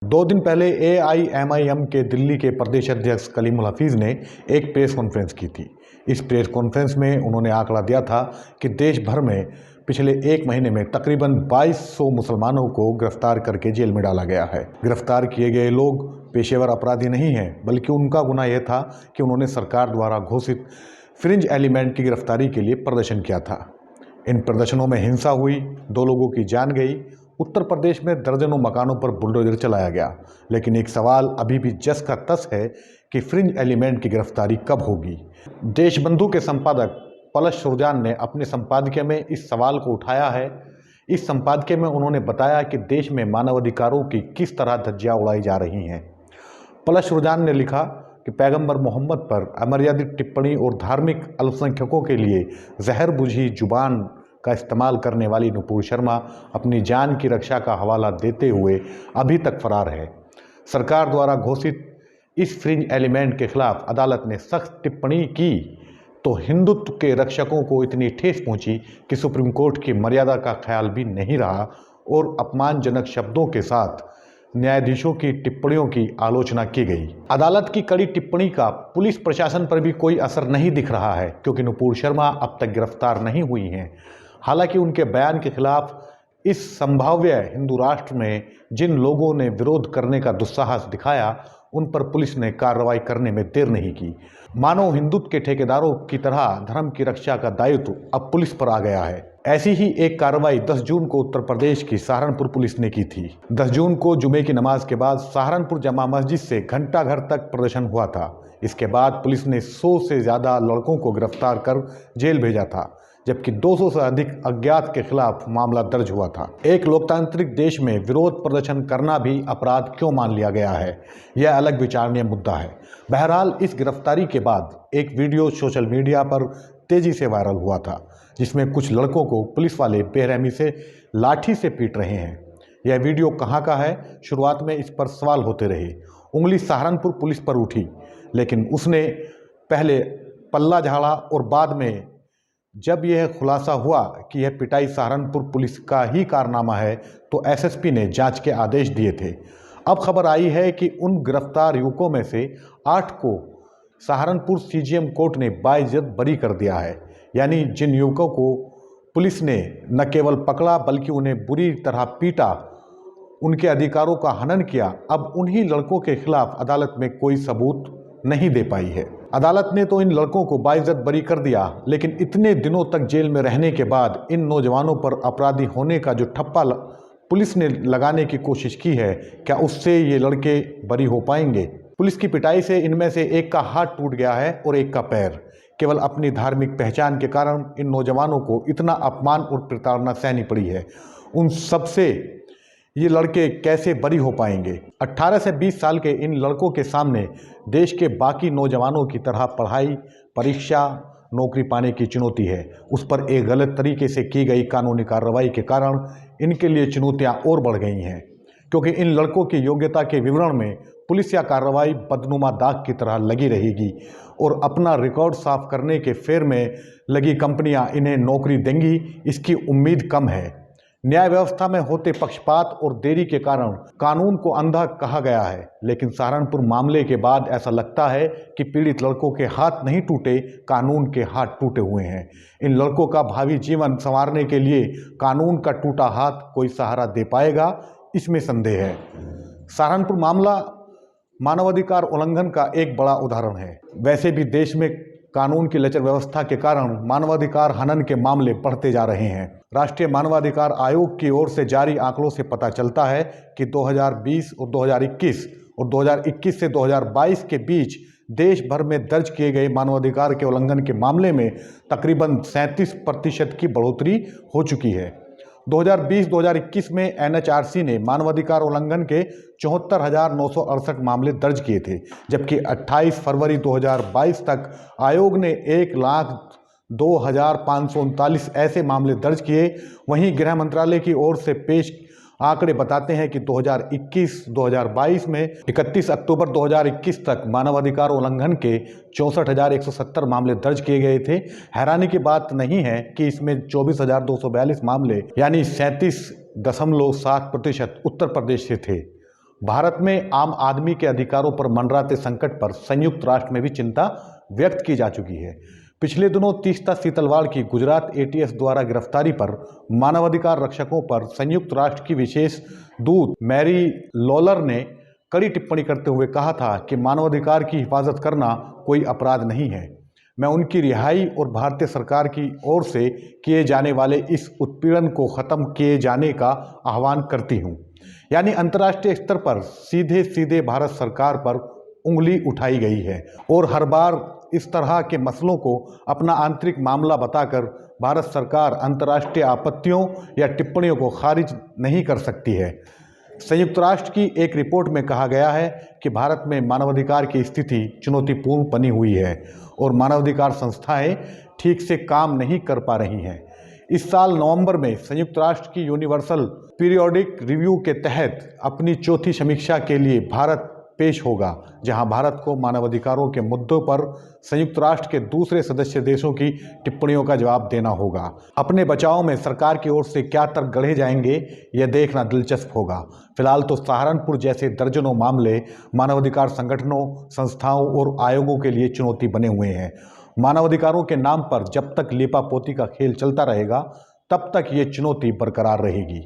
2 दिन पहले एआईएमआईएम के दिल्ली के प्रदेश अध्यक्ष कलीमुल हफीज ने एक प्रेस कॉन्फ्रेंस की थी। इस प्रेस कॉन्फ्रेंस में उन्होंने आंकड़ा दिया था कि देश भर में पिछले 1 महीने में तकरीबन 2200 मुसलमानों को गिरफ्तार करके जेल में डाला गया है। गिरफ्तार किए गए लोग पेशेवर अपराधी नहीं हैं, बल्कि उनका गुनाह यह था कि उन्होंने सरकार द्वारा घोषित फ्रिंज एलिमेंट की गिरफ्तारी के लिए प्रदर्शन किया था। इन प्रदर्शनों में हिंसा हुई, 2 लोगों की जान गई। उत्तर प्रदेश में दर्जनों मकानों पर बुलडोजर चलाया गया। लेकिन एक सवाल अभी भी जस का तस है कि फ्रिंज एलिमेंट की गिरफ्तारी कब होगी। देशबंधु के संपादक पलश सुरजान ने अपने संपादकीय में इस सवाल को उठाया है। इस संपादकीय में उन्होंने बताया कि देश में मानवाधिकारों की किस तरह धज्जियां उड़ाई जा रही हैं। पलश सुरजान ने लिखा कि पैगंबर मोहम्मद पर अमर्यादित टिप्पणी और धार्मिक अल्पसंख्यकों के लिए जहर बुझी जुबान का इस्तेमाल करने वाली नुपुर शर्मा अपनी जान की रक्षा का हवाला देते हुए अभी तक फरार है। सरकार द्वारा घोषित इस फ्रिंज एलिमेंट के खिलाफ अदालत ने सख्त टिप्पणी की तो हिंदुत्व के रक्षकों को इतनी ठेस पहुंची कि सुप्रीम कोर्ट की मर्यादा का ख्याल भी नहीं रहा और अपमानजनक शब्दों के साथ न्यायाधीशों की टिप्पणियों की आलोचना की गई। अदालत की कड़ी टिप्पणी का पुलिस प्रशासन पर भी कोई असर नहीं दिख रहा है, क्योंकि नुपुर शर्मा अब तक गिरफ्तार नहीं हुई हैं। हालांकि उनके बयान के खिलाफ इस संभाव्य हिंदू राष्ट्र में जिन लोगों ने विरोध करने का दुस्साहस दिखाया, उन पर पुलिस ने कार्रवाई करने में देर नहीं की। मानव हिंदुत्व के ठेकेदारों की तरह धर्म की रक्षा का दायित्व अब पुलिस पर आ गया है। ऐसी ही एक कार्रवाई 10 जून को उत्तर प्रदेश की सहारनपुर पुलिस ने की थी। 10 जून को जुमे की नमाज के बाद सहारनपुर जमा मस्जिद से घंटाघर तक प्रदर्शन हुआ था। इसके बाद पुलिस ने 100 से ज़्यादा लड़कों को गिरफ्तार कर जेल भेजा था, जबकि 200 से अधिक अज्ञात के खिलाफ मामला दर्ज हुआ था। एक लोकतांत्रिक देश में विरोध प्रदर्शन करना भी अपराध क्यों मान लिया गया है, यह अलग विचारणीय मुद्दा है। बहरहाल, इस गिरफ्तारी के बाद एक वीडियो सोशल मीडिया पर तेजी से वायरल हुआ था, जिसमें कुछ लड़कों को पुलिस वाले बेरहमी से लाठी से पीट रहे हैं। यह वीडियो कहाँ का है? शुरुआत में इस पर सवाल होते रहे। उंगली सहारनपुर पुलिस पर उठी, लेकिन उसने पहले पल्ला झाड़ा और बाद में जब यह खुलासा हुआ कि यह पिटाई सहारनपुर पुलिस का ही कारनामा है, तो एसएसपी ने जांच के आदेश दिए थे। अब खबर आई है कि उन गिरफ्तार युवकों में से 8 को सहारनपुर सीजेएम कोर्ट ने बाइज्जत बरी कर दिया है। यानी जिन युवकों को पुलिस ने न केवल पकड़ा बल्कि उन्हें बुरी तरह पीटा, उनके अधिकारों का हनन किया, अब उन्हीं लड़कों के खिलाफ अदालत में कोई सबूत नहीं दे पाई है। अदालत ने तो इन लड़कों को बाइज्जत बरी कर दिया, लेकिन इतने दिनों तक जेल में रहने के बाद इन नौजवानों पर अपराधी होने का जो ठप्पा पुलिस ने लगाने की कोशिश की है, क्या उससे ये लड़के बरी हो पाएंगे? पुलिस की पिटाई से इनमें से एक का हाथ टूट गया है और एक का पैर। केवल अपनी धार्मिक पहचान के कारण इन नौजवानों को इतना अपमान और प्रताड़ना सहनी पड़ी है। उन सबसे ये लड़के कैसे बरी हो पाएंगे? 18 से 20 साल के इन लड़कों के सामने देश के बाकी नौजवानों की तरह पढ़ाई, परीक्षा, नौकरी पाने की चुनौती है। उस पर एक गलत तरीके से की गई कानूनी कार्रवाई के कारण इनके लिए चुनौतियां और बढ़ गई हैं, क्योंकि इन लड़कों की योग्यता के विवरण में पुलिस या कार्रवाई बदनुमा दाग की तरह लगी रहेगी और अपना रिकॉर्ड साफ करने के फेर में लगी कंपनियां इन्हें नौकरी देंगी, इसकी उम्मीद कम है। न्याय व्यवस्था में होते पक्षपात और देरी के कारण कानून को अंधा कहा गया है, लेकिन सहारनपुर मामले के बाद ऐसा लगता है कि पीड़ित लड़कों के हाथ नहीं टूटे, कानून के हाथ टूटे हुए हैं। इन लड़कों का भावी जीवन संवारने के लिए कानून का टूटा हाथ कोई सहारा दे पाएगा, इसमें संदेह है। सहारनपुर मामला मानवाधिकार उल्लंघन का एक बड़ा उदाहरण है। वैसे भी देश में कानून की लचर व्यवस्था के कारण मानवाधिकार हनन के मामले बढ़ते जा रहे हैं। राष्ट्रीय मानवाधिकार आयोग की ओर से जारी आंकड़ों से पता चलता है कि 2020 और 2021 से 2022 के बीच देश भर में दर्ज किए गए मानवाधिकार के उल्लंघन के मामले में तकरीबन 37% की बढ़ोतरी हो चुकी है। 2020-2021 में एनएचआरसी ने मानवाधिकार उल्लंघन के 74,968 मामले दर्ज किए थे, जबकि 28 फरवरी 2022 तक आयोग ने 1,02,539 ऐसे मामले दर्ज किए। वहीं गृह मंत्रालय की ओर से पेश आंकड़े बताते हैं कि 2021-2022 में 31 अक्टूबर 2021 तक मानवाधिकार उल्लंघन के 64,170 मामले दर्ज किए गए थे। हैरानी की बात नहीं है कि इसमें 24,242 मामले यानी 37.7% उत्तर प्रदेश से थे। भारत में आम आदमी के अधिकारों पर मंडराते संकट पर संयुक्त राष्ट्र में भी चिंता व्यक्त की जा चुकी है। पिछले दिनों तीस्ता सीतलवाड़ की गुजरात एटीएस द्वारा गिरफ्तारी पर मानवाधिकार रक्षकों पर संयुक्त राष्ट्र की विशेष दूत मैरी लॉलर ने कड़ी टिप्पणी करते हुए कहा था कि मानवाधिकार की हिफाजत करना कोई अपराध नहीं है। मैं उनकी रिहाई और भारतीय सरकार की ओर से किए जाने वाले इस उत्पीड़न को खत्म किए जाने का आह्वान करती हूं। यानी अंतर्राष्ट्रीय स्तर पर सीधे सीधे भारत सरकार पर उंगली उठाई गई है और हर बार इस तरह के मसलों को अपना आंतरिक मामला बताकर भारत सरकार अंतर्राष्ट्रीय आपत्तियों या टिप्पणियों को खारिज नहीं कर सकती है। संयुक्त राष्ट्र की एक रिपोर्ट में कहा गया है कि भारत में मानवाधिकार की स्थिति चुनौतीपूर्ण बनी हुई है और मानवाधिकार संस्थाएं ठीक से काम नहीं कर पा रही हैं। इस साल नवंबर में संयुक्त राष्ट्र की यूनिवर्सल पीरियोडिक रिव्यू के तहत अपनी चौथी समीक्षा के लिए भारत पेश होगा, जहां भारत को मानवाधिकारों के मुद्दों पर संयुक्त राष्ट्र के दूसरे सदस्य देशों की टिप्पणियों का जवाब देना होगा। अपने बचाव में सरकार की ओर से क्या तर्क गढ़े जाएंगे, यह देखना दिलचस्प होगा। फिलहाल तो सहारनपुर जैसे दर्जनों मामले मानवाधिकार संगठनों, संस्थाओं और आयोगों के लिए चुनौती बने हुए हैं। मानवाधिकारों के नाम पर जब तक लेपापोती का खेल चलता रहेगा, तब तक ये चुनौती बरकरार रहेगी।